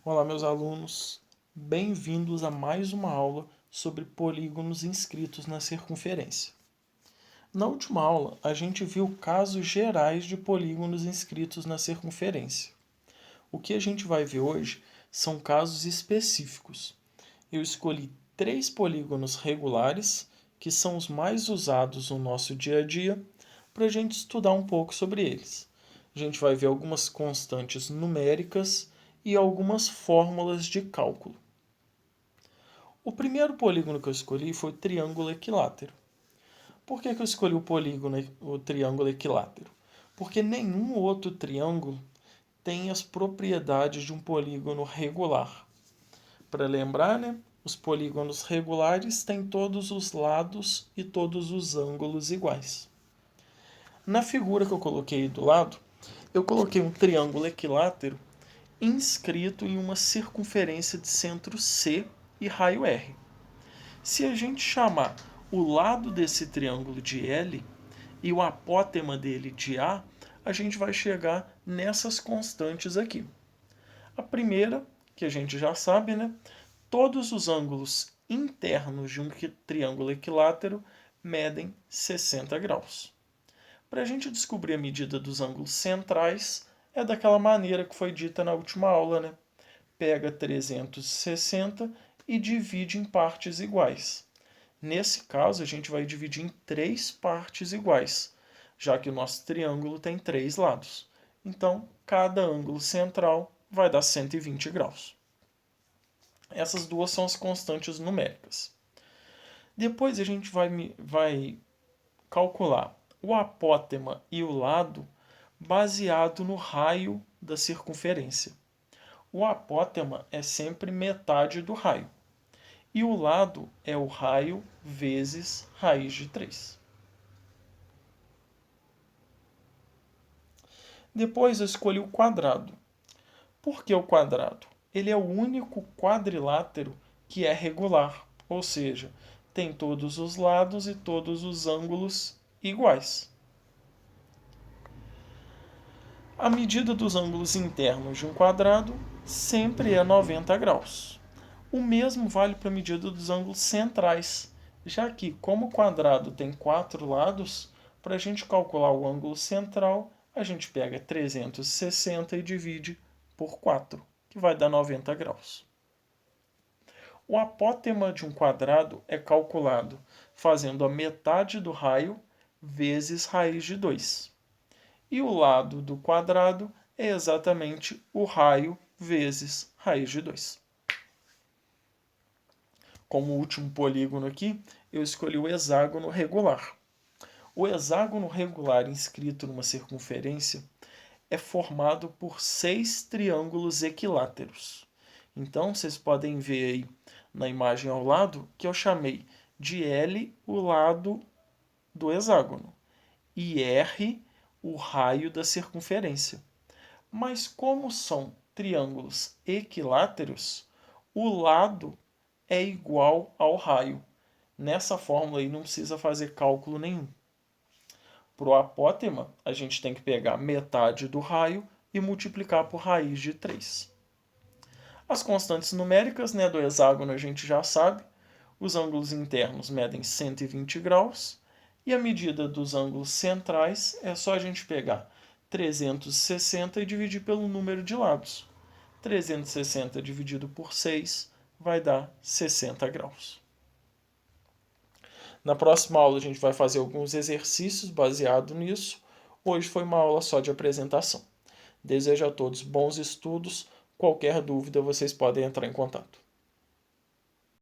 Olá, meus alunos. Bem-vindos a mais uma aula sobre polígonos inscritos na circunferência. Na última aula, a gente viu casos gerais de polígonos inscritos na circunferência. O que a gente vai ver hoje são casos específicos. Eu escolhi 3 polígonos regulares, que são os mais usados no nosso dia a dia, para a gente estudar um pouco sobre eles. A gente vai ver algumas constantes numéricas e algumas fórmulas de cálculo. O primeiro polígono que eu escolhi foi o triângulo equilátero. Por que eu escolhi o triângulo equilátero? Porque nenhum outro triângulo tem as propriedades de um polígono regular. Para lembrar, né? Os polígonos regulares têm todos os lados e todos os ângulos iguais. Na figura que eu coloquei do lado, eu coloquei um triângulo equilátero inscrito em uma circunferência de centro C e raio R. Se a gente chamar o lado desse triângulo de L e o apótema dele de a gente vai chegar nessas constantes aqui. A primeira, que a gente já sabe, né? Todos os ângulos internos de um triângulo equilátero medem 60 graus. Para a gente descobrir a medida dos ângulos centrais, é daquela maneira que foi dita na última aula, né? Pega 360 e divide em partes iguais. Nesse caso, a gente vai dividir em 3 partes iguais, já que o nosso triângulo tem 3 lados. Então, cada ângulo central vai dar 120 graus. Essas duas são as constantes numéricas. Depois a gente vai calcular o apótema e o lado baseado no raio da circunferência. O apótema é sempre metade do raio. E o lado é o raio vezes raiz de 3. Depois eu escolhi o quadrado. Por que o quadrado? Ele é o único quadrilátero que é regular, ou seja, tem todos os lados e todos os ângulos iguais. A medida dos ângulos internos de um quadrado sempre é 90 graus. O mesmo vale para a medida dos ângulos centrais, já que, como o quadrado tem 4 lados, para a gente calcular o ângulo central, a gente pega 360 e divide por 4, que vai dar 90 graus. O apótema de um quadrado é calculado fazendo a metade do raio vezes raiz de 2. E o lado do quadrado é exatamente o raio vezes raiz de 2. Como último polígono aqui, eu escolhi o hexágono regular. O hexágono regular inscrito numa circunferência é formado por 6 triângulos equiláteros. Então, vocês podem ver aí na imagem ao lado que eu chamei de L o lado do hexágono e R o raio da circunferência. Mas como são triângulos equiláteros, o lado é igual ao raio. Nessa fórmula aí não precisa fazer cálculo nenhum. Para o apótema, a gente tem que pegar metade do raio e multiplicar por raiz de 3. As constantes numéricas, né, do hexágono a gente já sabe. Os ângulos internos medem 120 graus. E a medida dos ângulos centrais é só a gente pegar 360 e dividir pelo número de lados. 360 dividido por 6 vai dar 60 graus. Na próxima aula a gente vai fazer alguns exercícios baseados nisso. Hoje foi uma aula só de apresentação. Desejo a todos bons estudos. Qualquer dúvida vocês podem entrar em contato.